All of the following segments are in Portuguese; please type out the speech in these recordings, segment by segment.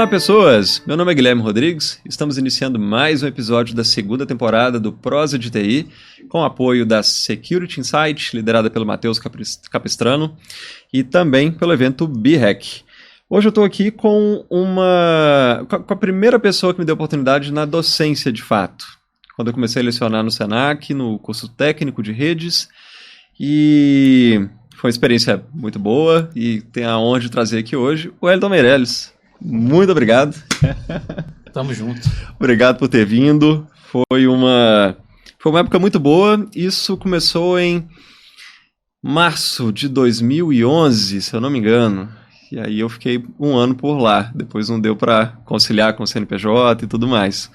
Olá pessoas, meu nome é Guilherme Rodrigues, estamos iniciando mais um episódio da segunda temporada do Prosa de TI, com apoio da Security Insight, liderada pelo Matheus Capistrano, e também pelo evento BHack. Hoje eu estou aqui com a primeira pessoa que me deu oportunidade na docência de fato, quando eu comecei a lecionar no Senac, no curso técnico de redes, e foi uma experiência muito boa, e tenho a honra de trazer aqui hoje o Wellington Meirelles. Muito obrigado. Tamo junto. Obrigado por ter vindo. Foi uma época muito boa. Isso começou em março de 2011, se eu não me engano. E aí eu fiquei um ano por lá. Depois não deu para conciliar com o CNPJ e tudo mais.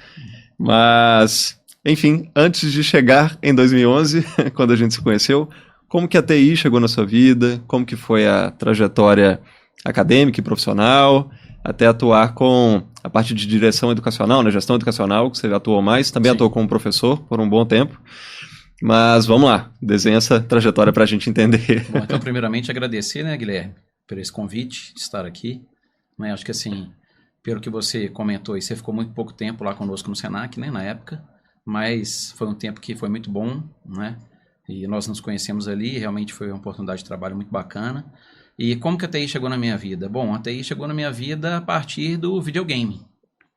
Mas, enfim, antes de chegar em 2011, quando a gente se conheceu, como que a TI chegou na sua vida? Como que foi a trajetória acadêmica e profissional? Até atuar com a parte de direção educacional, né, gestão educacional, que você atuou mais, também atuou como professor por um bom tempo. Mas vamos lá, desenha essa trajetória para a gente entender. Bom, então, primeiramente, agradecer, né, Guilherme, por esse convite de estar aqui. Né, acho que, assim, pelo que você comentou, você ficou muito pouco tempo lá conosco no Senac, né, na época, mas foi um tempo que foi muito bom, né, e nós nos conhecemos ali, realmente foi uma oportunidade de trabalho muito bacana. E como que a TI chegou na minha vida? Bom, a TI chegou na minha vida a partir do videogame.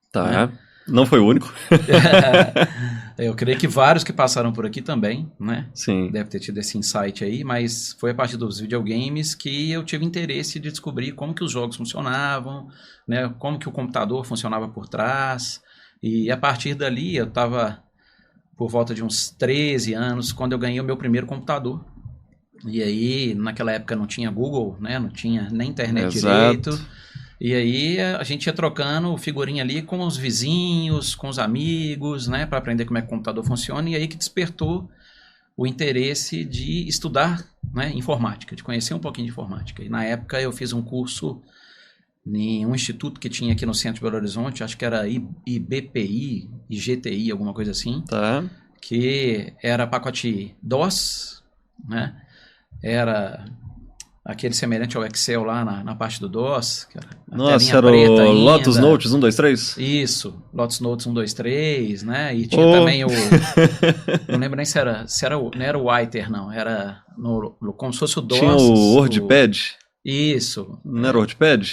Tá, né? Não foi o único. Eu creio que vários que passaram por aqui também, né? Sim. Deve ter tido esse insight aí, mas foi a partir dos videogames que eu tive interesse de descobrir como que os jogos funcionavam, né? Como que o computador funcionava por trás. E a partir dali eu estava por volta de uns 13 anos, quando eu ganhei o meu primeiro computador. E aí, naquela época não tinha Google, né? Não tinha nem internet direito. E aí a gente ia trocando figurinha ali com os vizinhos, com os amigos, né? Para aprender como é que o computador funciona. E aí que despertou o interesse de estudar, né, informática, de conhecer um pouquinho de informática. E na época eu fiz um curso em um instituto que tinha aqui no centro de Belo Horizonte, acho que era IBPI, IGTI, alguma coisa assim. Tá. Que era pacote DOS, né? Era aquele semelhante ao Excel lá na parte do DOS. Que era Nossa, era o Lotus Notes 1, 2, 3? Isso, Lotus Notes 1, 2, 3, né? E tinha também o... Não lembro nem se era não era o ITER, não. Era como se fosse o DOS. Tinha o WordPad? Isso. Não era o WordPad?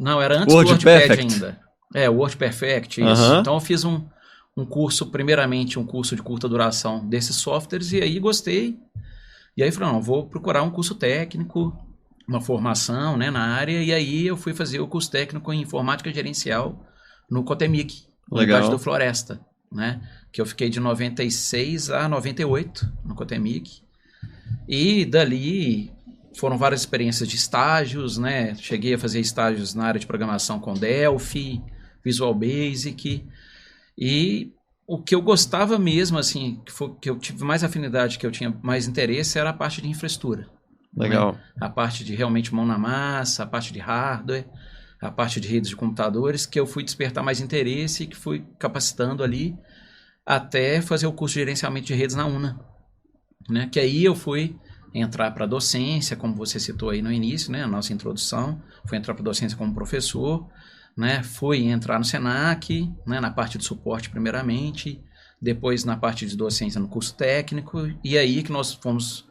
Não, era antes do WordPad ainda. O WordPerfect, isso. Então eu fiz um curso, primeiramente um curso de curta duração desses softwares, e aí gostei. E aí falei, não, vou procurar um curso técnico, uma formação, né, na área, e aí eu fui fazer o curso técnico em informática gerencial no Cotemig, Universidade do Floresta, né, que eu fiquei de 96 a 98 no Cotemig, e dali foram várias experiências de estágios, né, cheguei a fazer estágios na área de programação com Delphi, Visual Basic, e o que eu gostava mesmo, assim, que eu tive mais afinidade, que eu tinha mais interesse, era a parte de infraestrutura. Legal. Né? A parte de realmente mão na massa, a parte de hardware, a parte de redes de computadores, que eu fui despertar mais interesse e que fui capacitando ali até fazer o curso de gerenciamento de redes na UNA. Né? Que aí eu fui entrar para a docência, como você citou aí no início, né? A nossa introdução, fui entrar para a docência como professor, né, fui entrar no Senac, né, na parte de suporte primeiramente, depois na parte de docência no curso técnico, e aí que nós fomos,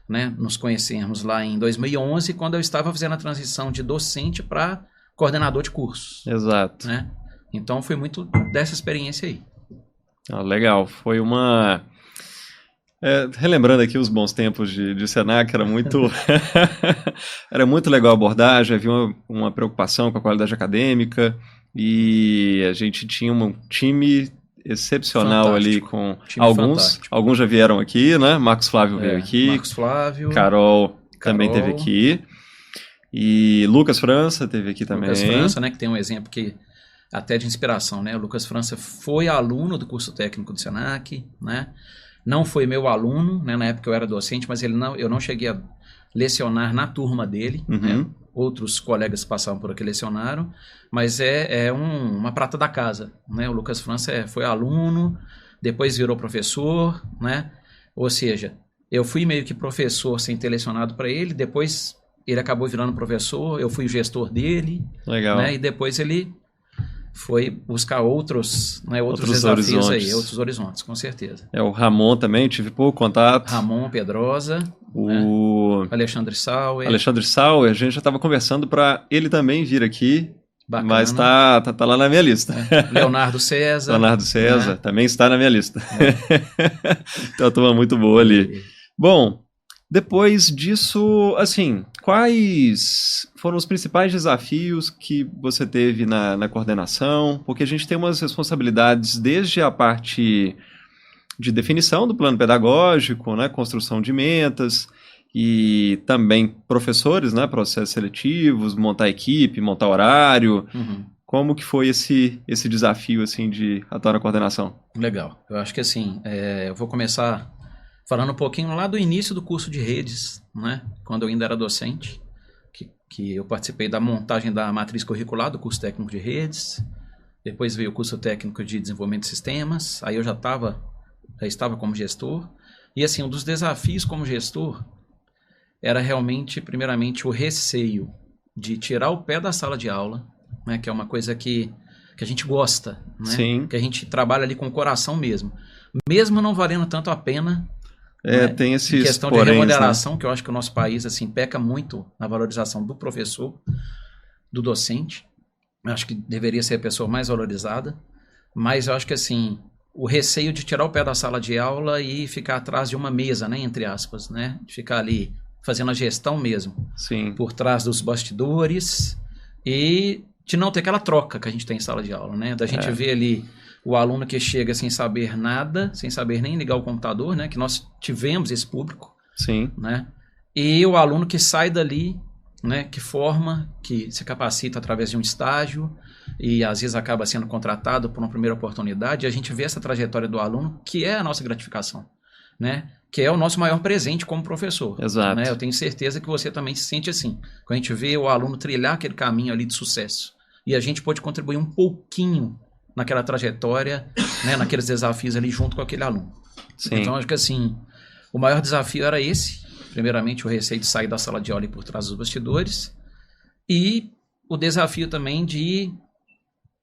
né, nos conhecermos lá em 2011, quando eu estava fazendo a transição de docente para coordenador de cursos. Exato. Né? Então foi muito dessa experiência aí. Legal, foi uma... relembrando aqui os bons tempos de Senac, era muito era muito legal a abordagem, havia uma preocupação com a qualidade acadêmica e a gente tinha um time excepcional. Fantástico. Ali com alguns já vieram aqui, né? Marcos Flávio veio aqui, Marcos Flávio, Carol também esteve aqui e Lucas França esteve aqui também. Lucas França, né, que tem um exemplo que até de inspiração, né? O Lucas França foi aluno do curso técnico do Senac, né? Não foi meu aluno, né? Na época eu era docente, mas eu não cheguei a lecionar na turma dele. Né? Outros colegas passavam por aqui lecionaram, mas é uma prata da casa. Né? O Lucas França foi aluno, depois virou professor, né? Ou seja, eu fui meio que professor sem ter lecionado para ele, depois ele acabou virando professor, eu fui o gestor dele. Legal. Né? E depois ele foi buscar outros Outros desafios aí, horizontes. outros horizontes, com certeza. O Ramon também, tive pouco contato. Ramon Pedrosa, né? O Alexandre Sauer, Alexandre Sauer, a gente já estava conversando para ele também vir aqui, bacana. mas tá lá na minha lista. Leonardo César. Leonardo César né? também está na minha lista. Então, uma turma muito boa ali. Bom, depois disso, assim, quais foram os principais desafios que você teve na coordenação? Porque a gente tem umas responsabilidades desde a parte de definição do plano pedagógico, né, construção de metas, e também professores, né, processos seletivos, montar equipe, montar horário. Como que foi esse desafio assim de atuar na coordenação? Legal. Eu acho que assim, eu vou começar falando um pouquinho lá do início do curso de redes, né? Quando eu ainda era docente, que eu participei da montagem da matriz curricular do curso técnico de redes. Depois veio o curso técnico de desenvolvimento de sistemas. Aí eu já estava como gestor. E assim, um dos desafios como gestor era realmente, primeiramente, o receio de tirar o pé da sala de aula, né? Que é uma coisa que a gente gosta, né? Sim. Que a gente trabalha ali com o coração mesmo. Mesmo não valendo tanto a pena, né? Tem esses em questão poréns, de remuneração, né? que eu acho que o nosso país assim peca muito na valorização do professor, do docente. Eu acho que deveria ser a pessoa mais valorizada, mas eu acho que assim, o receio de tirar o pé da sala de aula e ficar atrás de uma mesa, né, entre aspas, né, de ficar ali fazendo a gestão mesmo, Sim. por trás dos bastidores, e de não ter aquela troca que a gente tem em sala de aula, né, da gente ver ali o aluno que chega sem saber nada, sem saber nem ligar o computador, né, que nós tivemos esse público, Sim. né, e o aluno que sai dali, né, que forma, que se capacita através de um estágio e às vezes acaba sendo contratado por uma primeira oportunidade, e a gente vê essa trajetória do aluno, que é a nossa gratificação, né, que é o nosso maior presente como professor. Exato. Né? Eu tenho certeza que você também se sente assim, quando a gente vê o aluno trilhar aquele caminho ali de sucesso, e a gente pode contribuir um pouquinho naquela trajetória, né, naqueles desafios ali junto com aquele aluno. Sim. Então, acho que assim, o maior desafio era esse, primeiramente o receio de sair da sala de aula e por trás dos bastidores, e o desafio também de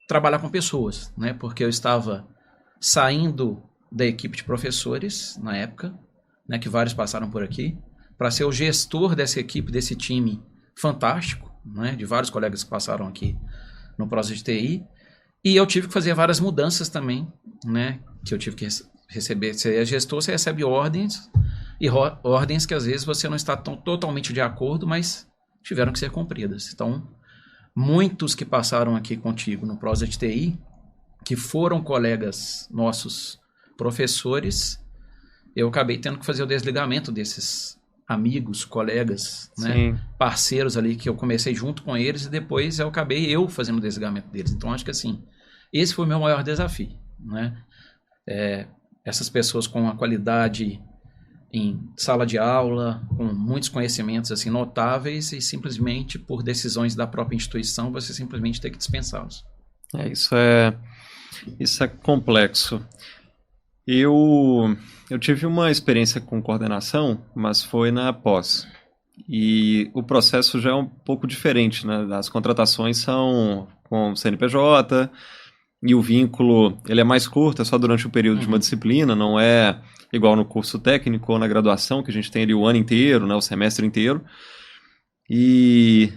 trabalhar com pessoas, né, porque eu estava saindo da equipe de professores na época, né, que vários passaram por aqui, para ser o gestor dessa equipe, desse time fantástico, né, de vários colegas que passaram aqui no processo de TI, e eu tive que fazer várias mudanças também, né, que eu tive que receber. Você é gestor, você recebe ordens, e ordens que às vezes você não está totalmente de acordo, mas tiveram que ser cumpridas. Então, muitos que passaram aqui contigo no processo de TI, que foram colegas nossos professores, eu acabei tendo que fazer o desligamento desses amigos, colegas, né, parceiros ali que eu comecei junto com eles e depois eu acabei fazendo o desligamento deles. Então, acho que assim, esse foi o meu maior desafio, né? Essas pessoas com uma qualidade em sala de aula, com muitos conhecimentos assim notáveis e simplesmente por decisões da própria instituição, você simplesmente tem que dispensá-los. Isso é complexo. Eu tive uma experiência com coordenação, mas foi na pós. E o processo já é um pouco diferente, né? As contratações são com o CNPJ e o vínculo ele é mais curto, é só durante o período de uma disciplina, não é igual no curso técnico ou na graduação, que a gente tem ali o ano inteiro, né? O semestre inteiro. E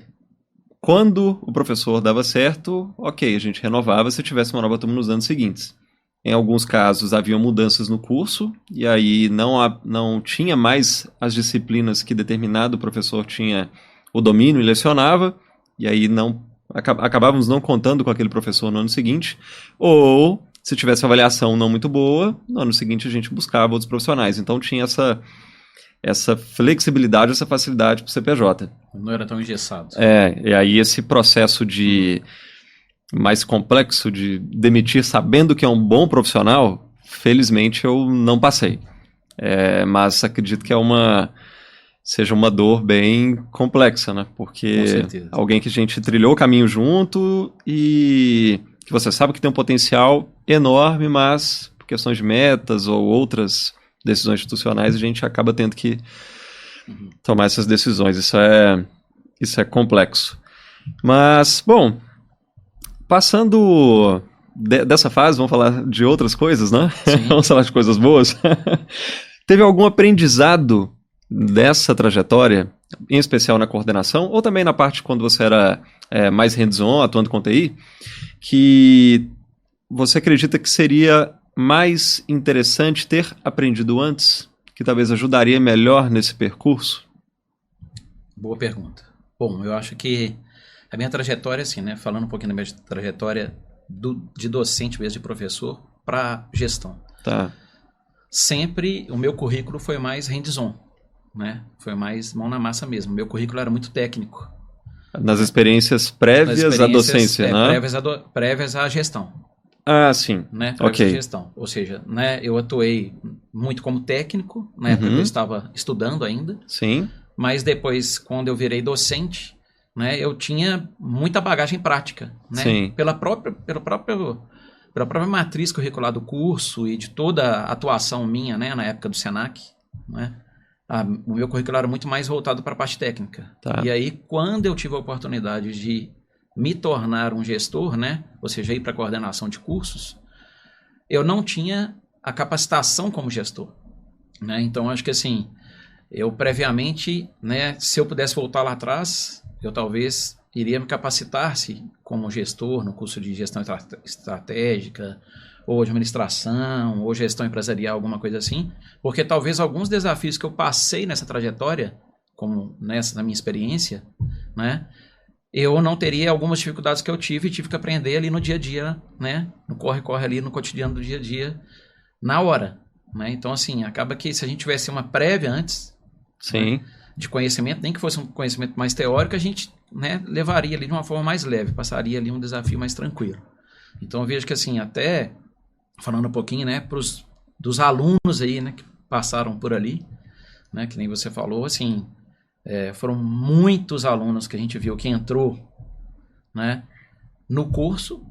quando o professor dava certo, ok, a gente renovava se tivesse uma nova turma nos anos seguintes. Em alguns casos haviam mudanças no curso, e aí não tinha mais as disciplinas que determinado professor tinha o domínio e lecionava, e aí acabávamos não contando com aquele professor no ano seguinte, ou se tivesse avaliação não muito boa, no ano seguinte a gente buscava outros profissionais. Então tinha essa flexibilidade, essa facilidade para o CPJ. Não era tão engessado. E aí esse processo mais complexo de demitir sabendo que é um bom profissional, felizmente eu não passei. Mas acredito que seja uma dor bem complexa, né? Porque alguém que a gente trilhou o caminho junto e que você sabe que tem um potencial enorme, mas por questões de metas ou outras decisões institucionais, a gente acaba tendo que tomar essas decisões. Isso é complexo. Mas, bom, Passando dessa fase, vamos falar de outras coisas, né? Sim. Vamos falar de coisas boas. Teve algum aprendizado dessa trajetória, em especial na coordenação, ou também na parte quando você era mais hands-on, atuando com TI, que você acredita que seria mais interessante ter aprendido antes, que talvez ajudaria melhor nesse percurso? Boa pergunta. Bom, eu acho que a minha trajetória, assim, né? Falando um pouquinho da minha trajetória de docente mesmo, de professor, para gestão. Tá. Sempre o meu currículo foi mais hands-on, né? Foi mais mão na massa mesmo. Meu currículo era muito técnico. Nas experiências prévias à docência, né? Prévias à gestão. Ah, sim. Né? Ok. Gestão. Ou seja, né, eu atuei muito como técnico, na época que eu estava estudando ainda. Sim. Mas depois, quando eu virei docente, né, eu tinha muita bagagem prática. Né? Sim. Pela própria matriz curricular do curso e de toda a atuação minha, né, na época do Senac, né? O meu currículo era muito mais voltado para a parte técnica. Tá. E aí, quando eu tive a oportunidade de me tornar um gestor, né? Ou seja, ir para a coordenação de cursos, eu não tinha a capacitação como gestor. Né? Então, acho que assim, eu previamente, né, se eu pudesse voltar lá atrás, eu talvez iria me capacitar-se como gestor no curso de gestão estratégica, ou administração, ou gestão empresarial, alguma coisa assim, porque talvez alguns desafios que eu passei nessa trajetória, como na minha experiência, né, eu não teria algumas dificuldades que eu tive e tive que aprender ali no dia a dia, né, no corre-corre ali, no cotidiano do dia a dia, na hora. Né? Então, assim, acaba que se a gente tivesse uma prévia antes, sim, né, de conhecimento, nem que fosse um conhecimento mais teórico, a gente, né, levaria ali de uma forma mais leve, passaria ali um desafio mais tranquilo. Então, eu vejo que, assim, até falando um pouquinho, né, dos alunos aí, né, que passaram por ali, né, que nem você falou, assim, foram muitos alunos que a gente viu que entrou, né, no curso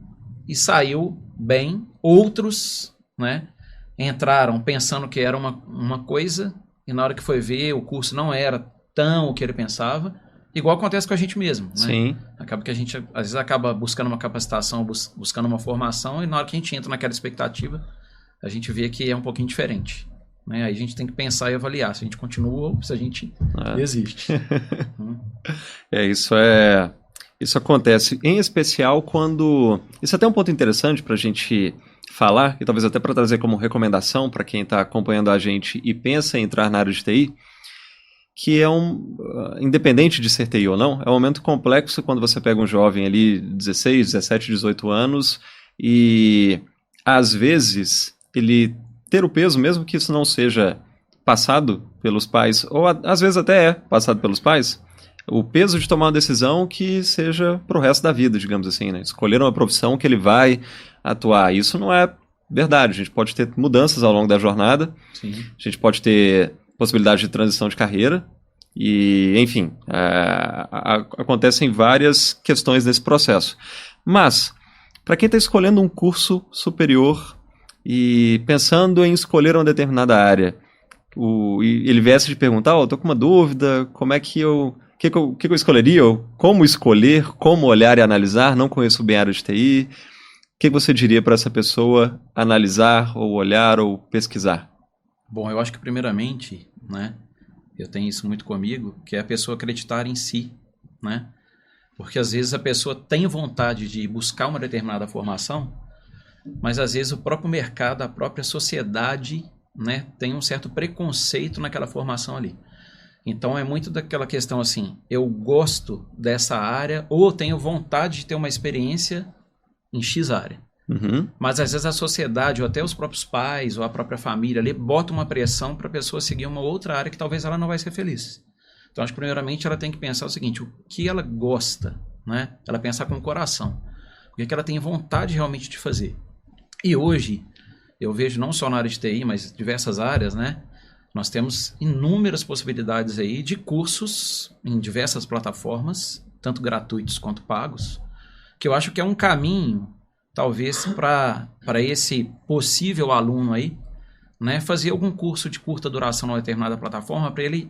e saiu bem. Outros, né, entraram pensando que era uma coisa e na hora que foi ver o curso não era tão o que ele pensava, igual acontece com a gente mesmo, né? Sim. Acaba que a gente às vezes acaba buscando uma capacitação, buscando uma formação e na hora que a gente entra naquela expectativa, a gente vê que é um pouquinho diferente. Né? Aí a gente tem que pensar e avaliar se a gente continua ou se a gente desiste. Isso acontece, em especial quando... Isso é até um ponto interessante para a gente falar, e talvez até para trazer como recomendação para quem está acompanhando a gente e pensa em entrar na área de TI, que é independente de ser TI ou não, é um momento complexo quando você pega um jovem ali, 16, 17, 18 anos, e às vezes ele ter o peso, mesmo que isso não seja passado pelos pais, ou às vezes até é passado pelos pais, o peso de tomar uma decisão que seja pro resto da vida, digamos assim, né? Escolher uma profissão que ele vai atuar. Isso não é verdade. A gente pode ter mudanças ao longo da jornada. Sim. A gente pode ter possibilidade de transição de carreira. E, enfim, acontecem várias questões nesse processo. Mas, para quem está escolhendo um curso superior e pensando em escolher uma determinada área, ele viesse de perguntar, estou com uma dúvida, como é que eu... O que eu escolheria? Como escolher? Como olhar e analisar? Não conheço bem a área de TI. O que você diria para essa pessoa analisar, ou olhar, ou pesquisar? Bom, eu acho que primeiramente, né, eu tenho isso muito comigo, que é a pessoa acreditar em si, né? Porque às vezes a pessoa tem vontade de buscar uma determinada formação, mas às vezes o próprio mercado, a própria sociedade, né, tem um certo preconceito naquela formação ali. Então é muito daquela questão assim, eu gosto dessa área ou tenho vontade de ter uma experiência em X área. Uhum. Mas às vezes a sociedade ou até os próprios pais ou a própria família ali bota uma pressão para a pessoa seguir uma outra área que talvez ela não vai ser feliz. Então acho que primeiramente ela tem que pensar o seguinte, o que ela gosta, né? Ela pensar com o coração. O que ela tem vontade realmente de fazer. E hoje eu vejo não só na área de TI, mas diversas áreas, né? Nós temos inúmeras possibilidades aí de cursos em diversas plataformas, tanto gratuitos quanto pagos, que eu acho que é um caminho, talvez, para esse possível aluno aí, né, fazer algum curso de curta duração numa determinada plataforma para ele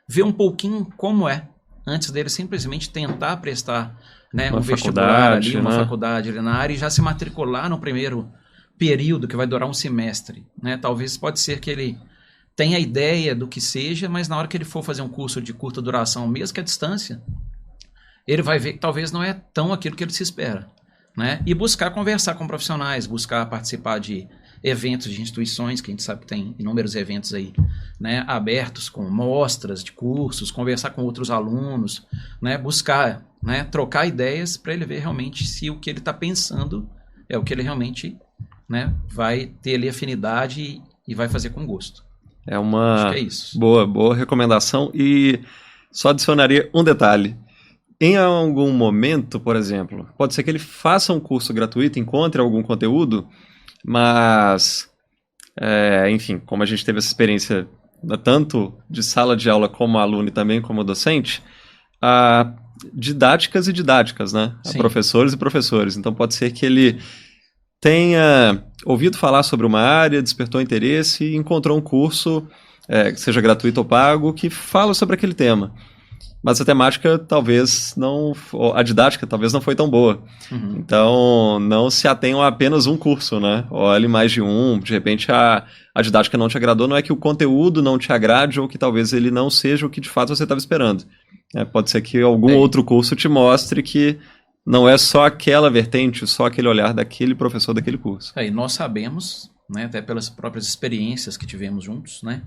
ver um pouquinho como é, antes dele simplesmente tentar prestar né, uma um vestibular ali, faculdade, uma né? faculdade ali na área e já se matricular no primeiro período, que vai durar um semestre, né? Talvez pode ser que ele tenha ideia do que seja, mas na hora que ele for fazer um curso de curta duração, mesmo que à distância, ele vai ver que talvez não é tão aquilo que ele se espera, né? E buscar conversar com profissionais, buscar participar de eventos de instituições, que a gente sabe que tem inúmeros eventos aí, né, abertos com mostras de cursos, conversar com outros alunos, né, buscar, né, trocar ideias para ele ver realmente se o que ele está pensando é o que ele realmente, né, vai ter ali afinidade e vai fazer com gosto. É Acho uma que é isso. boa recomendação e só adicionaria um detalhe. Em algum momento, por exemplo, pode ser que ele faça um curso gratuito, encontre algum conteúdo, mas, enfim, como a gente teve essa experiência tanto de sala de aula como aluno e também como docente, há didáticas e didáticas, né? Há Sim. professores e professores. Então pode ser que ele tenha ouvido falar sobre uma área, despertou interesse e encontrou um curso, que seja gratuito ou pago, que fala sobre aquele tema. Mas a temática talvez não, a didática talvez não foi tão boa. Uhum. Então não se atenham a apenas um curso, né? Olhe mais de um, de repente a didática não te agradou, não é que o conteúdo não te agrade ou que talvez ele não seja o que de fato você estava esperando. Pode ser que algum outro curso te mostre que não é só aquela vertente, só aquele olhar daquele professor daquele curso. E nós sabemos, né, até pelas próprias experiências que tivemos juntos, né,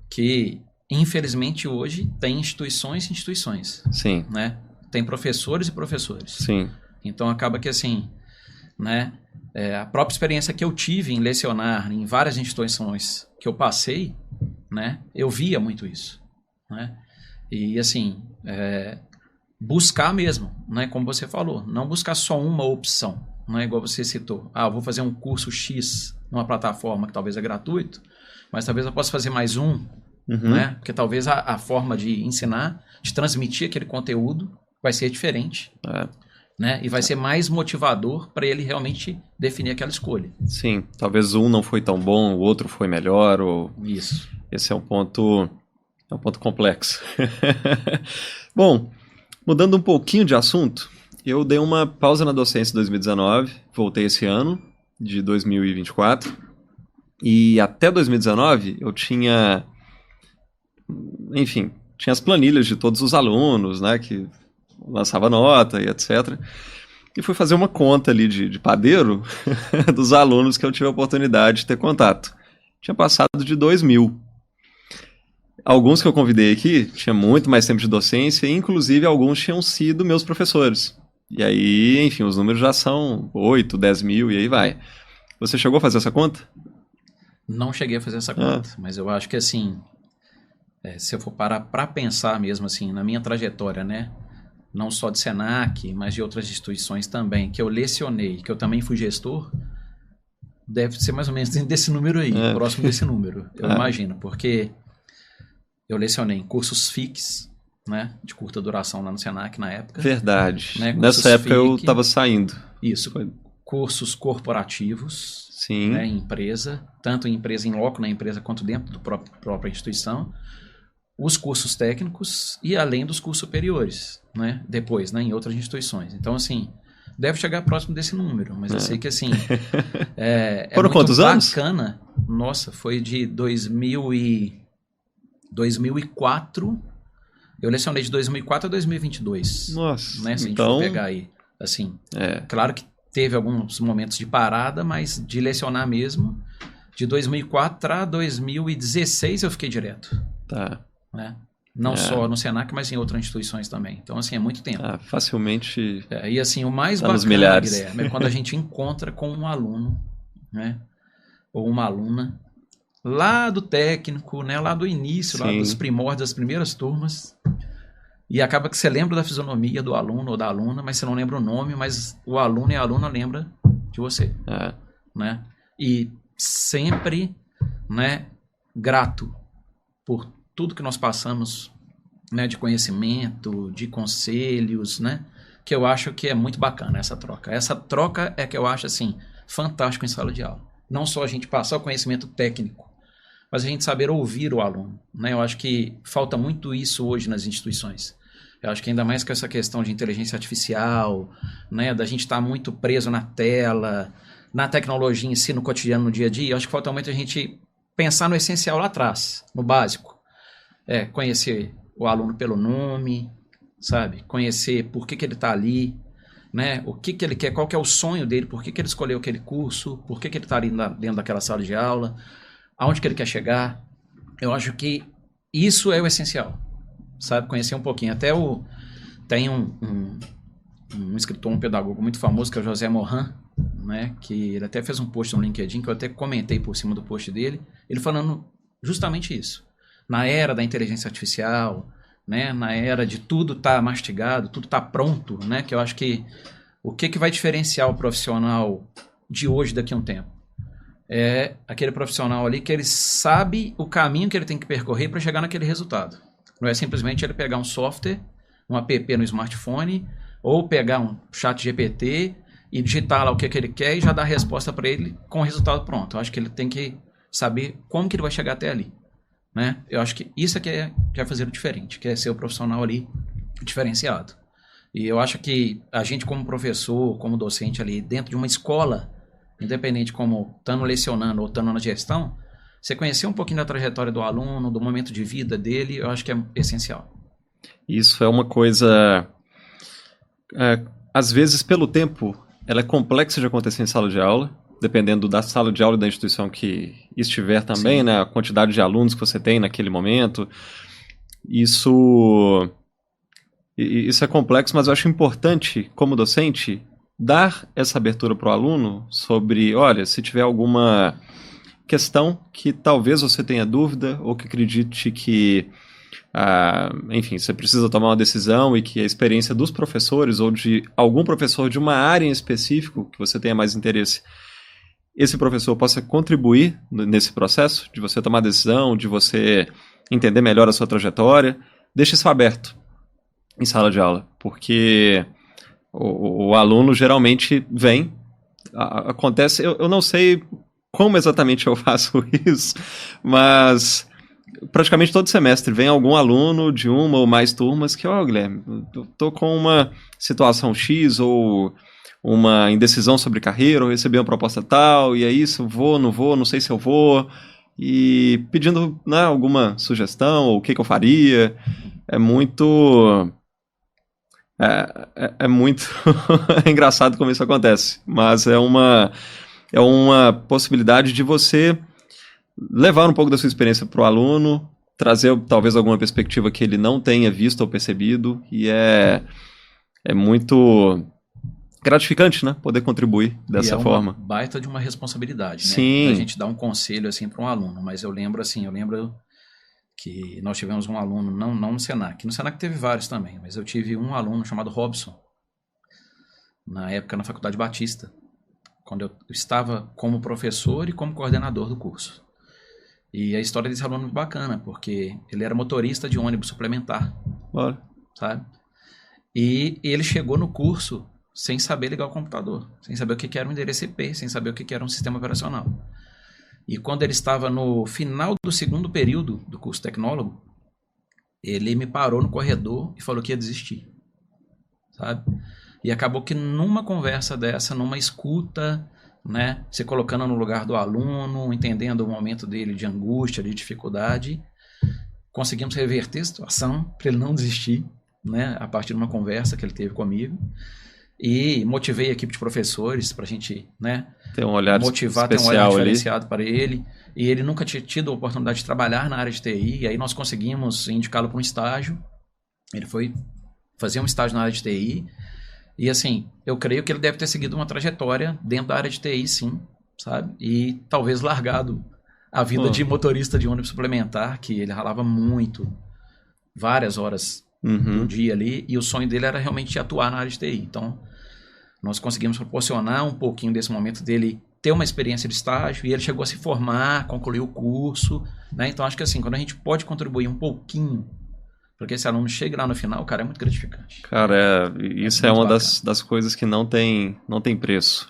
que infelizmente hoje tem instituições e instituições. Sim. Né? Tem professores e professores. Sim. Então acaba que assim, né, a própria experiência que eu tive em lecionar em várias instituições que eu passei, né, eu via muito isso, né? E assim, buscar mesmo, né, como você falou, não buscar só uma opção, não é igual você citou. Ah, eu vou fazer um curso X numa plataforma que talvez é gratuito, mas talvez eu possa fazer mais um, né? Porque talvez a forma de ensinar, de transmitir aquele conteúdo vai ser diferente, né? E vai ser mais motivador para ele realmente definir aquela escolha. Sim, talvez um não foi tão bom, o outro foi melhor, ou... Isso. Esse é um ponto complexo. Bom, mudando um pouquinho de assunto, eu dei uma pausa na docência em 2019, voltei esse ano, de 2024, e até 2019 eu tinha, enfim, tinha as planilhas de todos os alunos, né, que lançava nota e etc. E fui fazer uma conta ali de padeiro dos alunos que eu tive a oportunidade de ter contato. Tinha passado de 2.000. Alguns que eu convidei aqui tinha muito mais tempo de docência, e inclusive alguns tinham sido meus professores. E aí, enfim, os números já são 8, 10 mil e aí vai. Você chegou a fazer essa conta? Não cheguei a fazer essa conta, mas eu acho que assim, se eu for parar para pensar mesmo assim, na minha trajetória, né? Não só de Senac, mas de outras instituições também, que eu lecionei, que eu também fui gestor, deve ser mais ou menos desse número aí, próximo desse número, eu imagino, porque eu lecionei em cursos FICs, né, de curta duração lá no Senac na época. Verdade. Né, nessa época eu estava saindo. Isso. Cursos corporativos. Sim. Né, em empresa, tanto em empresa em loco na empresa quanto dentro da própria instituição. Os cursos técnicos e além dos cursos superiores, né, depois, né, em outras instituições. Então, assim, deve chegar próximo desse número, mas eu sei que, assim, Foram muito quantos bacana. anos? Nossa, foi de 2004, eu lecionei de 2004 a 2022. Nossa, né, se então... a gente for pegar aí, assim, claro que teve alguns momentos de parada, mas de lecionar mesmo, de 2004 a 2016 eu fiquei direto. Tá. Né? Não só no Senac, mas em outras instituições também. Então, assim, é muito tempo. Facilmente... E assim, o mais tá bacana, Guilherme, é quando a gente encontra com um aluno, né, ou uma aluna, lá do técnico, né, lá do início, lá dos primórdios, das primeiras turmas, e acaba que você lembra da fisionomia do aluno ou da aluna, mas você não lembra o nome, mas o aluno e a aluna lembra de você. Né? E sempre, né, grato por tudo que nós passamos, né, de conhecimento, de conselhos, né, que eu acho que é muito bacana essa troca. Essa troca é que eu acho, assim, fantástico em sala de aula. Não só a gente passar o conhecimento técnico, mas a gente saber ouvir o aluno, né? Eu acho que falta muito isso hoje nas instituições. Eu acho que ainda mais com essa questão de inteligência artificial, né, da gente estar muito preso na tela, na tecnologia em si, no cotidiano, no dia a dia, eu acho que falta muito a gente pensar no essencial lá atrás, no básico. Conhecer o aluno pelo nome, sabe? Conhecer por que ele está ali, né? O que ele quer, qual que é o sonho dele, por que ele escolheu aquele curso, por que ele está ali dentro daquela sala de aula, aonde que ele quer chegar. Eu acho que isso é o essencial, sabe? Conhecer um pouquinho. Tem um escritor, um pedagogo muito famoso, que é o José Morin, né? Que ele até fez um post no LinkedIn, que eu até comentei por cima do post dele, ele falando justamente isso. Na era da inteligência artificial, né? Na era de tudo tá mastigado, tudo tá pronto, né? Que eu acho que o que vai diferenciar o profissional de hoje daqui a um tempo? É aquele profissional ali que ele sabe o caminho que ele tem que percorrer para chegar naquele resultado. Não é simplesmente ele pegar um software, um app no smartphone, ou pegar um chat GPT e digitar lá o que ele quer e já dar a resposta para ele com o resultado pronto. Eu acho que ele tem que saber como que ele vai chegar até ali, né? Eu acho que isso é que é fazer o diferente, que é ser o profissional ali diferenciado. E eu acho que a gente como professor, como docente ali dentro de uma escola, independente como estando lecionando ou estando na gestão, você conhecer um pouquinho da trajetória do aluno, do momento de vida dele, eu acho que é essencial. Isso é uma coisa, às vezes pelo tempo, ela é complexa de acontecer em sala de aula, dependendo da sala de aula e da instituição que estiver também, Sim. né? A quantidade de alunos que você tem naquele momento. Isso é complexo, mas eu acho importante, como docente, dar essa abertura para o aluno sobre, olha, se tiver alguma questão que talvez você tenha dúvida ou que acredite que, enfim, você precisa tomar uma decisão e que a experiência dos professores ou de algum professor de uma área em específico que você tenha mais interesse, esse professor possa contribuir nesse processo de você tomar decisão, de você entender melhor a sua trajetória. Deixe isso aberto em sala de aula, porque o aluno geralmente vem, acontece, eu não sei como exatamente eu faço isso, mas praticamente todo semestre vem algum aluno de uma ou mais turmas que, Guilherme, eu tô com uma situação X ou uma indecisão sobre carreira, ou recebi uma proposta tal, e é isso, vou, não sei se eu vou, e pedindo, né, alguma sugestão, ou o que eu faria. É muito... É muito engraçado como isso acontece, mas é uma possibilidade de você levar um pouco da sua experiência para o aluno, trazer talvez alguma perspectiva que ele não tenha visto ou percebido, e é muito gratificante, né? Poder contribuir dessa forma. E é uma baita de uma responsabilidade, né? Sim. Da gente dar um conselho assim para um aluno. Mas eu lembro que nós tivemos um aluno, não no Senac. No Senac teve vários também, mas eu tive um aluno chamado Robson, na época na Faculdade Batista, quando eu estava como professor e como coordenador do curso. E a história desse aluno é muito bacana, porque ele era motorista de ônibus suplementar, Olha. sabe? E ele chegou no curso sem saber ligar o computador, sem saber o que era um endereço IP, sem saber o que era um sistema operacional. E quando ele estava no final do segundo período do curso tecnólogo, ele me parou no corredor e falou que ia desistir, sabe? E acabou que numa conversa dessa, numa escuta, né, se colocando no lugar do aluno, entendendo o momento dele de angústia, de dificuldade, conseguimos reverter a situação para ele não desistir, né, a partir de uma conversa que ele teve comigo. E motivei a equipe de professores para a gente, né, ter um olhar motivar, ter um olhar diferenciado para ele. E ele nunca tinha tido a oportunidade de trabalhar na área de TI, e aí nós conseguimos indicá-lo para um estágio. Ele foi fazer um estágio na área de TI, e assim, eu creio que ele deve ter seguido uma trajetória dentro da área de TI, sim, sabe? E talvez largado a vida de motorista de ônibus suplementar, que ele ralava muito, várias horas do dia ali, e o sonho dele era realmente atuar na área de TI. Então, nós conseguimos proporcionar um pouquinho desse momento dele ter uma experiência de estágio, e ele chegou a se formar, concluir o curso, né? Então, acho que assim, quando a gente pode contribuir um pouquinho para que esse aluno chegue lá no final, cara, é muito gratificante. Cara, isso é uma das coisas que não tem preço.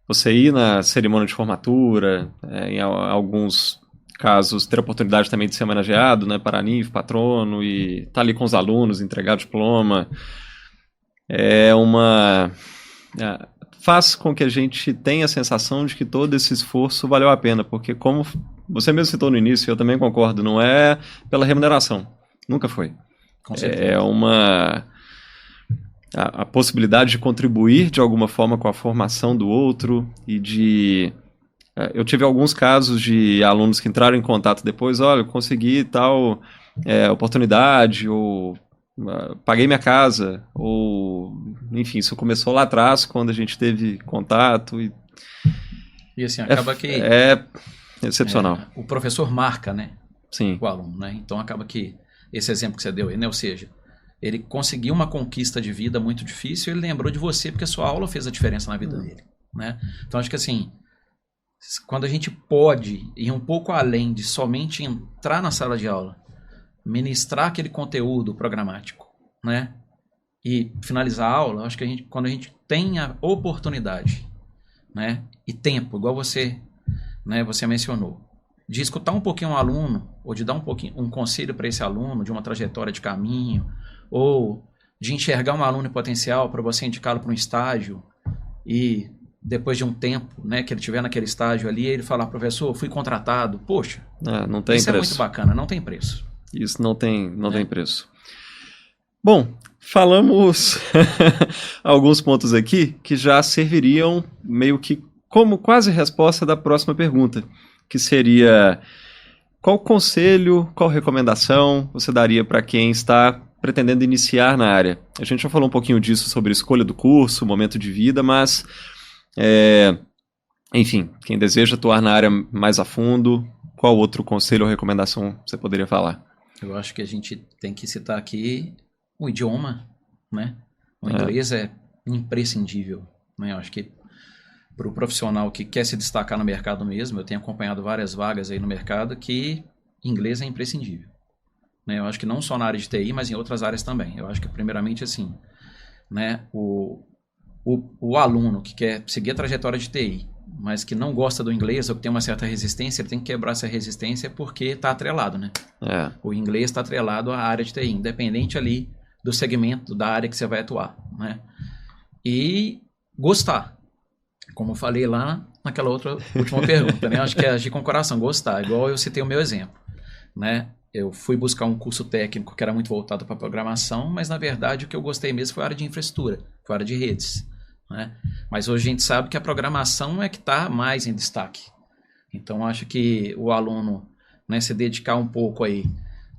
Você ir na cerimônia de formatura, em alguns casos, ter a oportunidade também de ser homenageado, né, Paranif, patrono, e estar ali com os alunos, entregar o diploma, faz com que a gente tenha a sensação de que todo esse esforço valeu a pena, porque como você mesmo citou no início, eu também concordo, não é pela remuneração, nunca foi. Com certeza. É a possibilidade de contribuir de alguma forma com a formação do outro e de... Eu tive alguns casos de alunos que entraram em contato depois, olha, eu consegui tal oportunidade, ou paguei minha casa, ou enfim, isso começou lá atrás quando a gente teve contato. E assim, acaba que... É excepcional. O professor marca, né? Sim. O aluno, né? Então acaba que esse exemplo que você deu aí, né? Ou seja, ele conseguiu uma conquista de vida muito difícil, ele lembrou de você porque a sua aula fez a diferença na vida dele, né? Então acho que assim, quando a gente pode ir um pouco além de somente entrar na sala de aula, ministrar aquele conteúdo programático, né? E finalizar a aula, acho que quando a gente tem a oportunidade, né? E tempo, igual você, né? Você mencionou, de escutar um pouquinho um aluno, ou de dar um conselho para esse aluno, de uma trajetória de caminho, ou de enxergar um aluno em potencial para você indicá-lo para um estágio e depois de um tempo, né, que ele estiver naquele estágio ali, ele falar, professor, fui contratado, poxa, não tem isso preço. É muito bacana, não tem preço. Isso não tem preço. Bom, falamos alguns pontos aqui que já serviriam meio que como quase resposta da próxima pergunta, que seria: qual conselho, qual recomendação você daria para quem está pretendendo iniciar na área? A gente já falou um pouquinho disso sobre a escolha do curso, momento de vida, mas, enfim, quem deseja atuar na área mais a fundo, qual outro conselho ou recomendação você poderia falar? Eu acho que a gente tem que citar aqui o idioma, né? O inglês é imprescindível, né? Eu acho que para o profissional que quer se destacar no mercado mesmo, eu tenho acompanhado várias vagas aí no mercado que inglês é imprescindível, né? Eu acho que não só na área de TI, mas em outras áreas também. Eu acho que primeiramente assim, né? O aluno que quer seguir a trajetória de TI, mas que não gosta do inglês ou que tem uma certa resistência, ele tem que quebrar essa resistência porque está atrelado, né? O inglês está atrelado à área de TI, independente ali do segmento da área que você vai atuar, né? E gostar. Como eu falei lá naquela outra última pergunta, né? Acho que é agir com o coração, gostar. Igual eu citei o meu exemplo, né? Eu fui buscar um curso técnico que era muito voltado para programação, mas na verdade o que eu gostei mesmo foi a área de infraestrutura, foi a área de redes, né? Mas hoje a gente sabe que a programação é que está mais em destaque. Então acho que o aluno, né, se dedicar um pouco aí,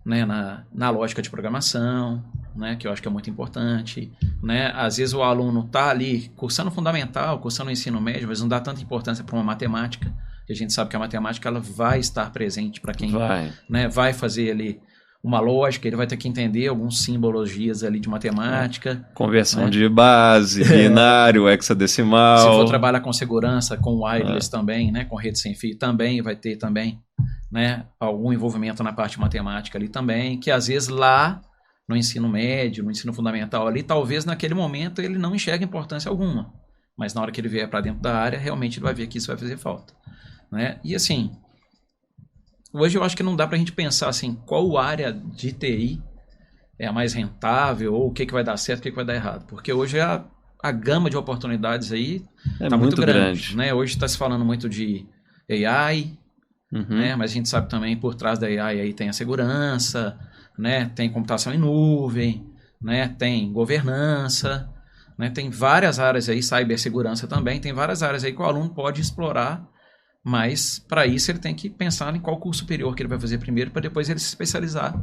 né, na lógica de programação, né, que eu acho que é muito importante, né? Às vezes o aluno está ali cursando fundamental, cursando ensino médio, mas não dá tanta importância para uma matemática. E a gente sabe que a matemática ela vai estar presente para quem vai fazer ali uma lógica, ele vai ter que entender algumas simbologias ali de matemática. Conversão, né, de base, binário, hexadecimal. Se for trabalhar com segurança, com wireless também, né, com rede sem fio, também vai ter também, né, algum envolvimento na parte matemática ali também, que às vezes lá no ensino médio, no ensino fundamental ali, talvez naquele momento ele não enxergue importância alguma, mas na hora que ele vier para dentro da área, realmente ele vai ver que isso vai fazer falta, né? E assim, hoje eu acho que não dá para a gente pensar assim, qual área de TI é a mais rentável, ou o que vai dar certo, o que vai dar errado, porque hoje a gama de oportunidades aí está muito grande, né? Hoje está se falando muito de AI, né? Mas a gente sabe também por trás da AI aí tem a segurança, né? Tem computação em nuvem, né? Tem governança, né? Tem várias áreas aí, cibersegurança também, tem várias áreas aí que o aluno pode explorar, mas para isso ele tem que pensar em qual curso superior que ele vai fazer primeiro para depois ele se especializar,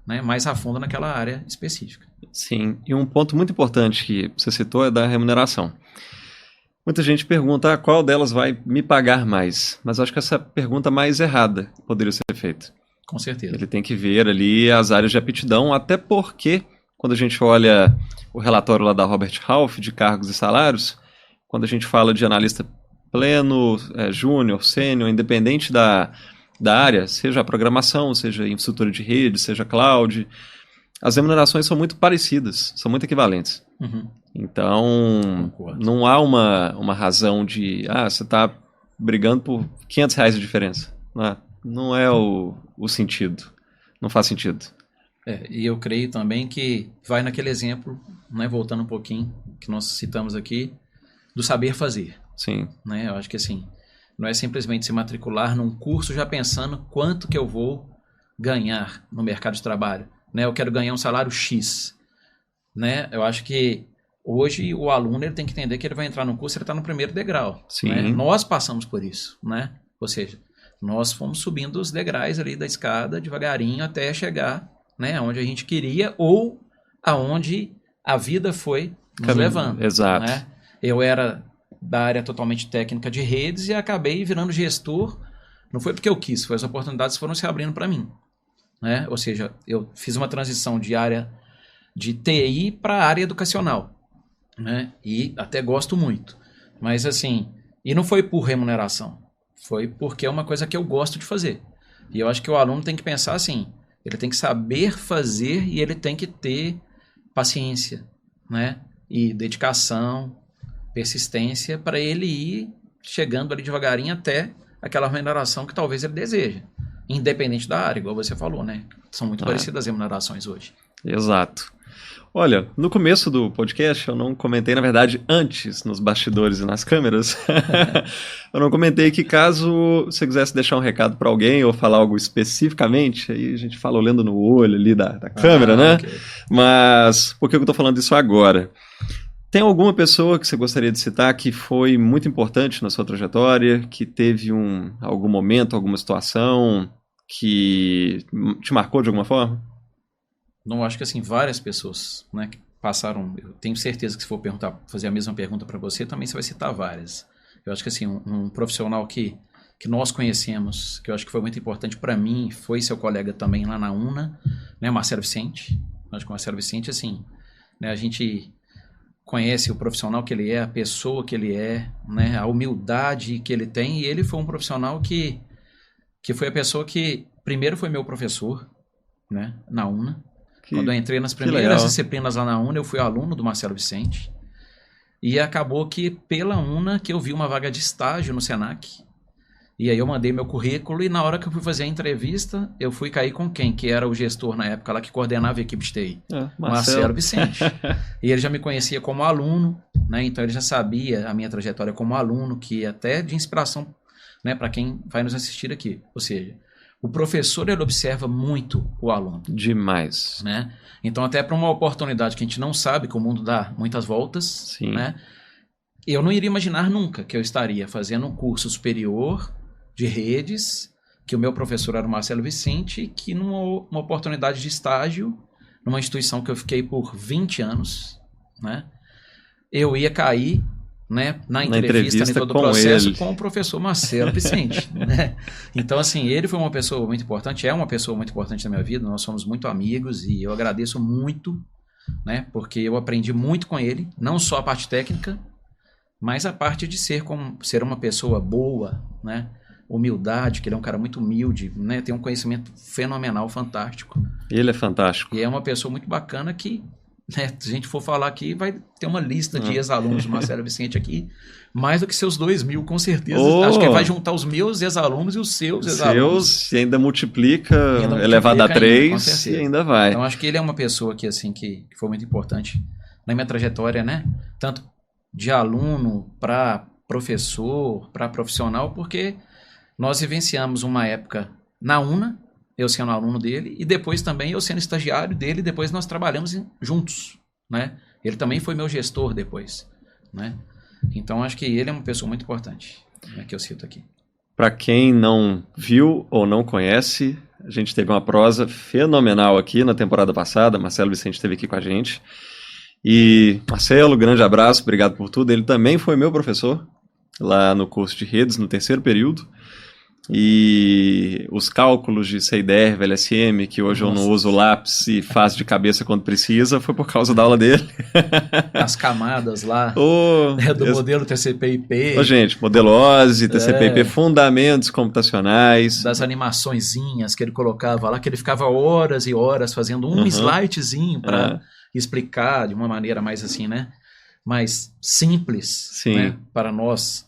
né, mais a fundo naquela área específica. Sim, e um ponto muito importante que você citou é da remuneração. Muita gente pergunta qual delas vai me pagar mais, mas eu acho que essa pergunta mais errada poderia ser feita. Com certeza. Ele tem que ver ali as áreas de aptidão, até porque quando a gente olha o relatório lá da Robert Half de cargos e salários, quando a gente fala de analista pleno, júnior, sênior, independente da área, seja a programação, seja a infraestrutura de rede, seja cloud, as remunerações são muito parecidas, são muito equivalentes. Então, não há uma razão de, você está brigando por R$500 de diferença. não é o sentido. Não faz sentido. E eu creio também que vai naquele exemplo, né, voltando um pouquinho, que nós citamos aqui, do saber fazer. Sim. Né? Eu acho que assim, não é simplesmente se matricular num curso já pensando quanto que eu vou ganhar no mercado de trabalho. Né? Eu quero ganhar um salário X. Né? Eu acho que hoje o aluno ele tem que entender que ele vai entrar no curso, ele está no primeiro degrau. Sim. Né? Nós passamos por isso. Né? Ou seja, nós fomos subindo os degraus ali da escada devagarinho até chegar, né, onde a gente queria ou aonde a vida foi nos levando. Exato. Né? Eu era da área totalmente técnica de redes e acabei virando gestor. Não foi porque eu quis, foi as oportunidades que foram se abrindo para mim. Né? Ou seja, eu fiz uma transição de área de TI para a área educacional. Né? E até gosto muito. Mas assim, e não foi por remuneração. Foi porque é uma coisa que eu gosto de fazer. E eu acho que o aluno tem que pensar assim, ele tem que saber fazer e ele tem que ter paciência, né? E dedicação, persistência para ele ir chegando ali devagarinho até aquela remuneração que talvez ele deseje. Independente da área, igual você falou, né? São muito parecidas as remunerações hoje. Exato. Olha, no começo do podcast eu não comentei, na verdade, antes, nos bastidores e nas câmeras, eu não comentei que caso você quisesse deixar um recado para alguém ou falar algo especificamente, aí a gente fala olhando no olho ali da câmera, né? Okay. Mas por que eu tô falando isso agora? Tem alguma pessoa que você gostaria de citar que foi muito importante na sua trajetória, que teve algum momento, alguma situação que te marcou de alguma forma? Não, acho que assim, várias pessoas, né, que passaram, eu tenho certeza que se for fazer a mesma pergunta para você, também você vai citar várias. Eu acho que assim, um profissional que nós conhecemos, que eu acho que foi muito importante para mim, foi seu colega também lá na UNA, né, Marcelo Vicente. Eu acho que o Marcelo Vicente, assim, né, a gente conhece o profissional que ele é, a pessoa que ele é, né, a humildade que ele tem, e ele foi um profissional que foi a pessoa que primeiro foi meu professor, né, na UNA. Quando eu entrei nas primeiras disciplinas lá na UNA, eu fui aluno do Marcelo Vicente. E acabou que pela UNA que eu vi uma vaga de estágio no Senac. E aí eu mandei meu currículo e na hora que eu fui fazer a entrevista, eu fui cair com quem? Que era o gestor na época lá que coordenava a equipe de TI. Marcelo Vicente. E ele já me conhecia como aluno, né? Então ele já sabia a minha trajetória como aluno, que até de inspiração, né, para quem vai nos assistir aqui. Ou seja, o professor, ele observa muito o aluno. Demais. Né? Então, até para uma oportunidade que a gente não sabe, que o mundo dá muitas voltas, sim, né? Eu não iria imaginar nunca que eu estaria fazendo um curso superior de redes, que o meu professor era o Marcelo Vicente, que numa oportunidade de estágio, numa instituição que eu fiquei por 20 anos, né? Eu ia cair, né, na entrevista todo o processo com o professor Marcelo Vicente. Né? Então, assim, ele foi uma pessoa muito importante, é uma pessoa muito importante na minha vida, nós somos muito amigos e eu agradeço muito, né, porque eu aprendi muito com ele, não só a parte técnica, mas a parte de ser uma pessoa boa, né, humildade, que ele é um cara muito humilde, né, tem um conhecimento fenomenal, fantástico. Ele é fantástico. E é uma pessoa muito bacana que, né, se a gente for falar aqui, vai ter uma lista de ex-alunos do Marcelo Vicente aqui, mais do que seus 2.000, com certeza. Acho que vai juntar os meus ex-alunos e os seus ex-alunos. E ainda multiplica, elevado a 3 e ainda vai. Então, acho que ele é uma pessoa que, assim, que foi muito importante na minha trajetória, né? Tanto de aluno para professor, para profissional, porque nós vivenciamos uma época na UNA, eu sendo aluno dele, e depois também eu sendo estagiário dele, depois nós trabalhamos juntos, né? Ele também foi meu gestor depois, né? Então, acho que ele é uma pessoa muito importante, né, que eu cito aqui. Para quem não viu ou não conhece, a gente teve uma prosa fenomenal aqui na temporada passada, Marcelo Vicente esteve aqui com a gente. E, Marcelo, grande abraço, obrigado por tudo. Ele também foi meu professor lá no curso de redes, no 3º período. E os cálculos de CIDR, VLSM, que hoje eu não uso lápis e faço de cabeça quando precisa, foi por causa da aula dele. As camadas lá, do modelo TCP/IP. Gente, modelo OSI, TCP/IP, fundamentos computacionais. Das animaçõezinhas que ele colocava lá, que ele ficava horas e horas fazendo um slidezinho para explicar de uma maneira mais assim, né? Mais simples, né, para nós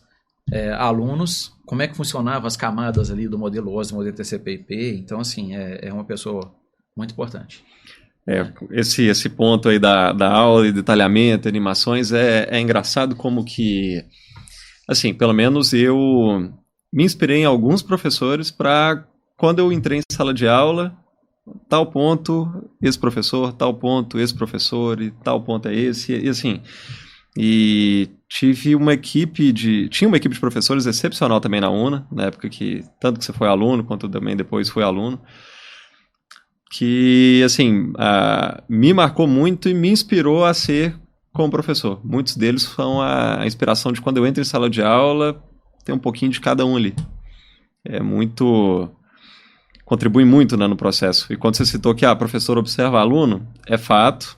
alunos, como é que funcionava as camadas ali do modelo OSI, do modelo TCP/IP. Então, assim, é uma pessoa muito importante. Esse ponto aí da aula e detalhamento, animações, é engraçado como que, assim, pelo menos eu me inspirei em alguns professores para, quando eu entrei em sala de aula, tal ponto, esse professor, tal ponto, esse professor, e tal ponto é esse, e assim. E tinha uma equipe de professores excepcional também na UNA, na época que, tanto que você foi aluno, quanto também depois foi aluno, que, assim, me marcou muito e me inspirou a ser como professor. Muitos deles são a inspiração de quando eu entro em sala de aula, tem um pouquinho de cada um ali. É muito... contribui muito, né, no processo. E quando você citou que professor observa aluno, é fato.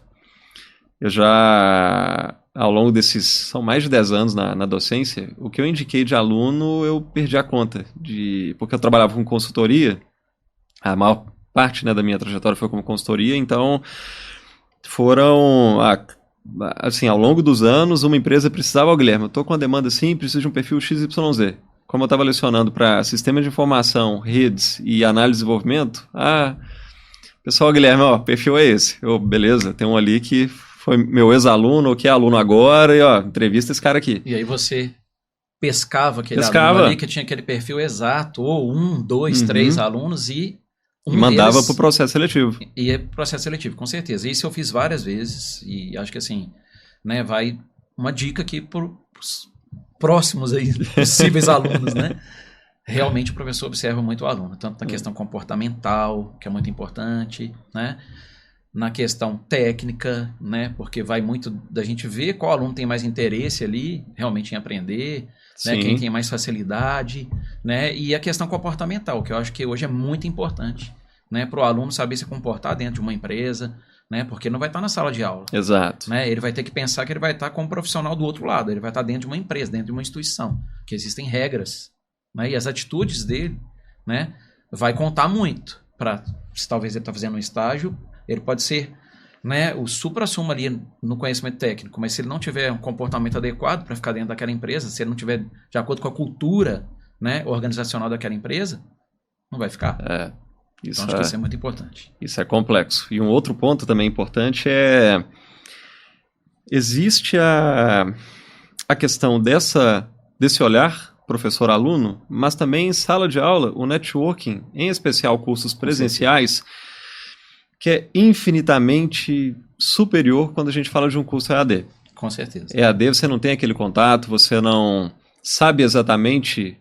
Eu já, ao longo desses, são mais de 10 anos na docência, o que eu indiquei de aluno, eu perdi a conta. Porque eu trabalhava com consultoria, a maior parte, né, da minha trajetória foi como consultoria, então foram, assim, ao longo dos anos, uma empresa precisava, Guilherme, eu estou com uma demanda assim, preciso de um perfil XYZ. Como eu estava lecionando para sistema de informação, redes e análise de desenvolvimento, pessoal, Guilherme, perfil é esse. Beleza, tem um ali que foi meu ex-aluno, ou que é aluno agora, e entrevista esse cara aqui. E aí você pescava aquele aluno ali que tinha aquele perfil exato, ou 1, 2, 3 alunos e mandava para o processo seletivo. E é processo seletivo, com certeza. Isso eu fiz várias vezes e acho que assim, né, vai uma dica aqui para os próximos aí, possíveis alunos, né? Realmente o professor observa muito o aluno, tanto na questão comportamental, que é muito importante, né? Na questão técnica, né? Porque vai muito da gente ver qual aluno tem mais interesse ali, realmente em aprender, né? Quem tem mais facilidade, né? E a questão comportamental, que eu acho que hoje é muito importante, né? Para o aluno saber se comportar dentro de uma empresa, né? Porque não vai estar na sala de aula. Exato. Né? Ele vai ter que pensar que ele vai estar como profissional do outro lado, ele vai estar dentro de uma empresa, dentro de uma instituição, que existem regras, né? E as atitudes dele, né, vai contar muito para, se talvez ele está fazendo um estágio, ele pode ser, né, o supra-sumo ali no conhecimento técnico, mas se ele não tiver um comportamento adequado para ficar dentro daquela empresa, se ele não tiver de acordo com a cultura, né, organizacional daquela empresa, não vai ficar. Então acho que isso é muito importante. Isso é complexo. E um outro ponto também importante existe a questão desse olhar professor-aluno, mas também em sala de aula, o networking, em especial cursos presenciais, que é infinitamente superior quando a gente fala de um curso EAD. Com certeza. EAD você não tem aquele contato, você não sabe exatamente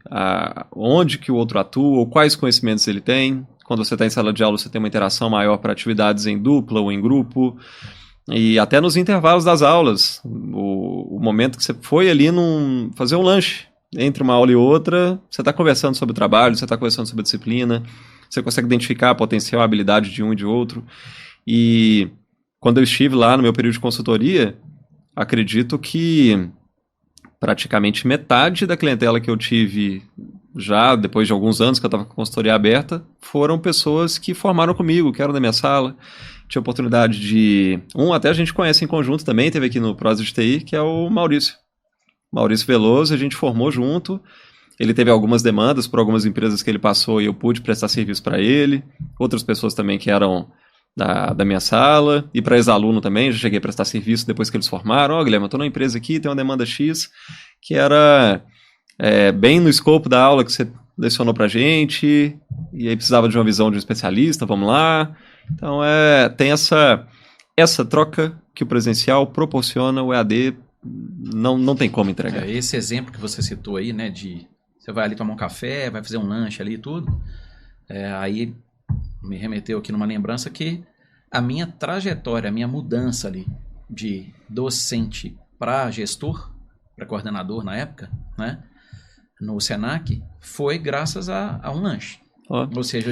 onde que o outro atua, ou quais conhecimentos ele tem. Quando você está em sala de aula, você tem uma interação maior para atividades em dupla ou em grupo. E até nos intervalos das aulas, o momento que você foi ali fazer um lanche, entre uma aula e outra, você está conversando sobre o trabalho, você está conversando sobre a disciplina, você consegue identificar a potencial habilidade de um e de outro. E quando eu estive lá no meu período de consultoria, acredito que praticamente metade da clientela que eu tive já depois de alguns anos que eu estava com a consultoria aberta, foram pessoas que formaram comigo, que eram da minha sala. Tinha oportunidade de... até a gente conhece em conjunto também, teve aqui no Prosa de TI, que é o Maurício. Maurício Veloso, a gente formou junto. Ele teve algumas demandas por algumas empresas que ele passou e eu pude prestar serviço para ele. Outras pessoas também que eram da minha sala. E para ex-aluno também, já cheguei a prestar serviço depois que eles formaram. Guilherme, eu estou numa empresa aqui, tem uma demanda X, que era bem no escopo da aula que você lecionou para gente. E aí precisava de uma visão de um especialista, vamos lá. Então tem essa troca que o presencial proporciona, o EAD não tem como entregar. Esse exemplo que você citou aí, né, de você vai ali tomar um café, vai fazer um lanche ali e tudo, aí me remeteu aqui numa lembrança que a minha trajetória, a minha mudança ali de docente para gestor, para coordenador na época, né, no Senac, foi graças a um lanche. Ou seja,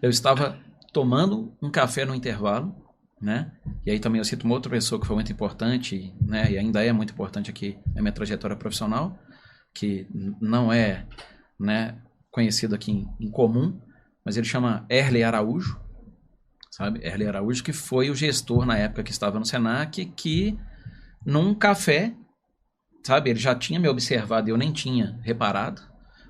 eu estava tomando um café no intervalo, né? E aí também eu cito uma outra pessoa que foi muito importante, né? E ainda é muito importante aqui na minha trajetória profissional, que não é, né, conhecido aqui em comum, mas ele chama Erle Araújo, sabe? Erle Araújo, que foi o gestor na época que estava no Senac, que num café sabe, ele já tinha me observado e eu nem tinha reparado.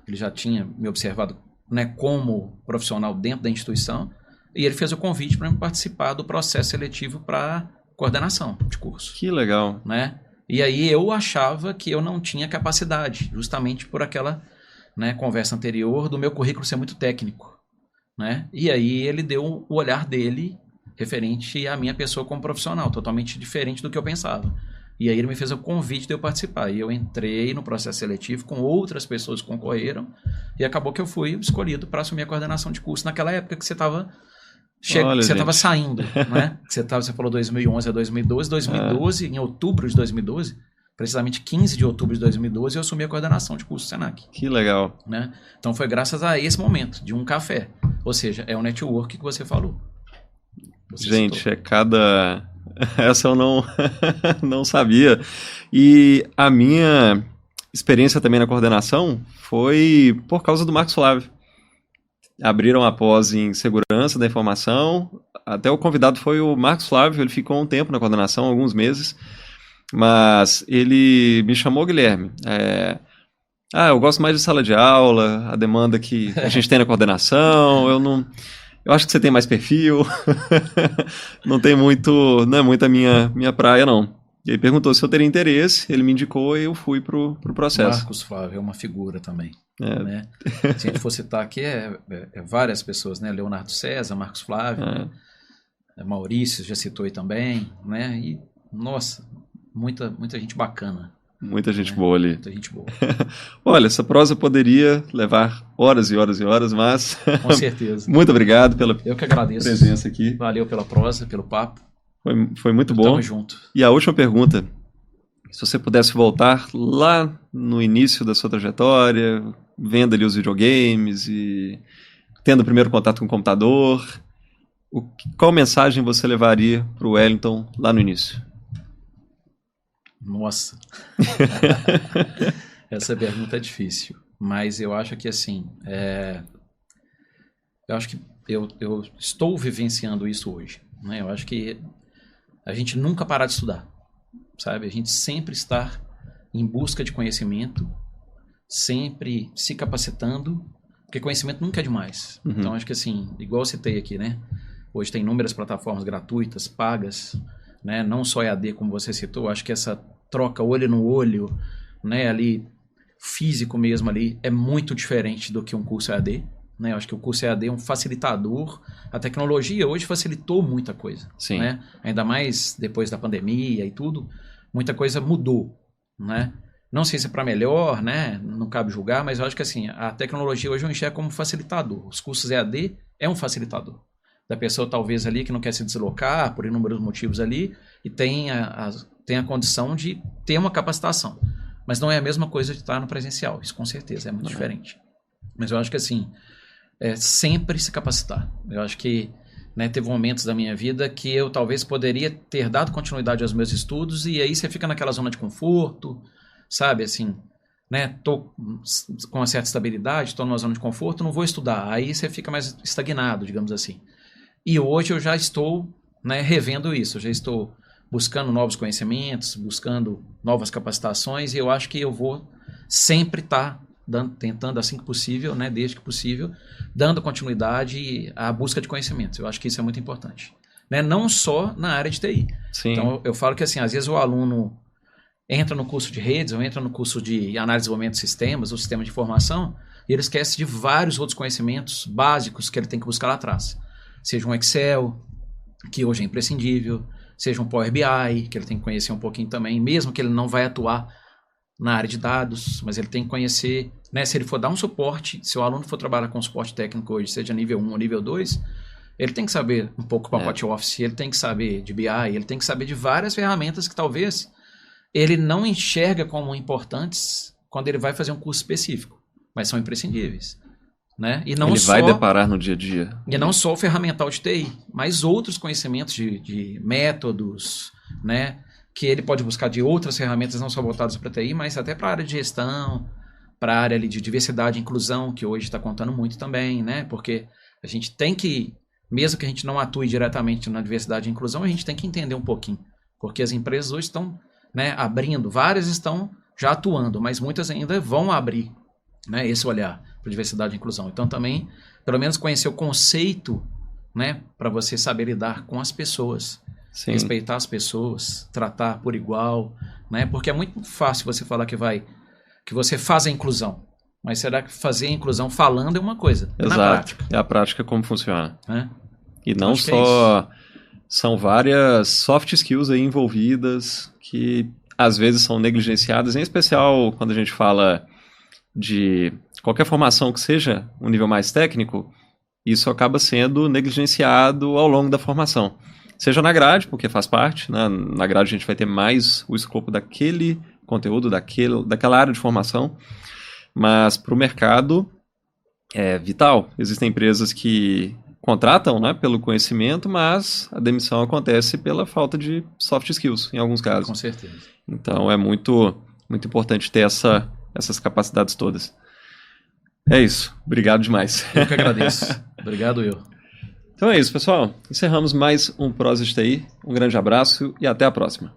Ele já tinha me observado, né, como profissional dentro da instituição. E ele fez o convite para eu participar do processo seletivo para coordenação de curso. Que legal. Né? E aí eu achava que eu não tinha capacidade, justamente por aquela, né, conversa anterior do meu currículo ser muito técnico. Né? E aí ele deu o olhar dele referente à minha pessoa como profissional, totalmente diferente do que eu pensava. E aí ele me fez o convite de eu participar. E eu entrei no processo seletivo com outras pessoas que concorreram e acabou que eu fui escolhido para assumir a coordenação de curso naquela época que você estava saindo, né? Você falou 2011 a 2012. 2012, em outubro de 2012, precisamente 15 de outubro de 2012, eu assumi a coordenação de curso do Senac. Que legal. Né? Então foi graças a esse momento, de um café. Ou seja, é o network que você falou. Gente, citou. Essa eu não sabia. E a minha experiência também na coordenação foi por causa do Marcos Flávio. Abriram a pós em segurança da informação. Até o convidado foi o Marcos Flávio. Ele ficou um tempo na coordenação, alguns meses. Mas ele me chamou, Guilherme. Eu gosto mais de sala de aula, a demanda que a gente tem na coordenação. Eu acho que você tem mais perfil. Não é muito a minha praia, não. E aí perguntou se eu teria interesse, ele me indicou e eu fui pro processo. Marcos Flávio é uma figura também. Né? Se a gente for citar aqui, várias pessoas, né? Leonardo César, Marcos Flávio, Maurício já citou aí também, né? E, nossa, muita gente bacana. Muita gente boa ali. Muita gente boa. Olha, essa prosa poderia levar horas e horas e horas, mas... Com certeza. Muito obrigado pela Eu que agradeço. Presença aqui. Valeu pela prosa, pelo papo. Foi muito bom. Tamo junto. E a última pergunta, se você pudesse voltar lá no início da sua trajetória, vendo ali os videogames e tendo o primeiro contato com o computador, qual mensagem você levaria para o Wellington lá no início? Nossa. Essa pergunta é difícil, mas eu acho que assim, eu acho que eu estou vivenciando isso hoje, né? Eu acho que a gente nunca parar de estudar, sabe? A gente sempre estar em busca de conhecimento, sempre se capacitando, porque conhecimento nunca é demais. Uhum. Então acho que assim, igual eu citei aqui, né? Hoje tem inúmeras plataformas gratuitas, pagas, né? Não só EAD como você citou, acho que essa troca olho no olho, né? Ali físico mesmo ali é muito diferente do que um curso EAD, né? Eu acho que o curso EAD é um facilitador. A tecnologia hoje facilitou muita coisa, Sim. Né? Ainda mais depois da pandemia e tudo, muita coisa mudou, né? Não sei se é para melhor, né? Não cabe julgar, mas eu acho que assim, a tecnologia hoje eu enxergo como facilitador. Os cursos EAD é um facilitador. Da pessoa talvez ali que não quer se deslocar por inúmeros motivos ali e tem a condição de ter uma capacitação. Mas não é a mesma coisa de estar no presencial, isso com certeza é muito diferente. Mas eu acho que assim, sempre se capacitar. Eu acho que, né, teve momentos da minha vida que eu talvez poderia ter dado continuidade aos meus estudos e aí você fica naquela zona de conforto, sabe, assim, né, tô com uma certa estabilidade, estou numa zona de conforto, não vou estudar, aí você fica mais estagnado, digamos assim. E hoje eu já estou, né, revendo isso, eu já estou buscando novos conhecimentos, buscando novas capacitações e eu acho que eu vou sempre estar tentando, assim que possível, né, desde que possível, dando continuidade à busca de conhecimentos. Eu acho que isso é muito importante. Né? Não só na área de TI. Sim. Então eu falo que assim, às vezes o aluno entra no curso de redes ou entra no curso de análise de desenvolvimento de sistemas ou sistema de informação e ele esquece de vários outros conhecimentos básicos que ele tem que buscar lá atrás. Seja um Excel, que hoje é imprescindível, seja um Power BI, que ele tem que conhecer um pouquinho também, mesmo que ele não vai atuar na área de dados, mas ele tem que conhecer, né, se ele for dar um suporte, se o aluno for trabalhar com suporte técnico hoje, seja nível 1 ou nível 2, ele tem que saber um pouco do pacote Office, ele tem que saber de BI, ele tem que saber de várias ferramentas que talvez ele não enxerga como importantes quando ele vai fazer um curso específico, mas são imprescindíveis. Né? E não ele só, vai deparar no dia a dia. E não só o ferramental de TI, mas outros conhecimentos de métodos, né? Que ele pode buscar de outras ferramentas, não só voltadas para TI, mas até para a área de gestão, para a área ali de diversidade e inclusão, que hoje está contando muito também, né? Porque a gente tem que, mesmo que a gente não atue diretamente na diversidade e inclusão, a gente tem que entender um pouquinho. Porque as empresas hoje estão, né, abrindo, várias estão já atuando, mas muitas ainda vão abrir, né, esse olhar para diversidade e inclusão. Então também, pelo menos conhecer o conceito, né, para você saber lidar com as pessoas, Sim. respeitar as pessoas, tratar por igual, né, porque é muito fácil você falar que você faz a inclusão, mas será que fazer a inclusão falando é uma coisa? Exato. Na prática, É a prática como funciona. né? E não só... São várias soft skills aí envolvidas que às vezes são negligenciadas, em especial quando a gente fala de qualquer formação que seja um nível mais técnico, isso acaba sendo negligenciado ao longo da formação. Seja na grade, porque faz parte, né? Na grade a gente vai ter mais o escopo daquele conteúdo, daquela área de formação, mas para o mercado é vital. Existem empresas que contratam, né, pelo conhecimento, mas a demissão acontece pela falta de soft skills, em alguns casos. Com certeza. Então é muito, muito importante ter essas capacidades todas. É isso. Obrigado demais. Eu que agradeço. Obrigado, eu. Então é isso, pessoal. Encerramos mais um Prozist aí. Um grande abraço e até a próxima.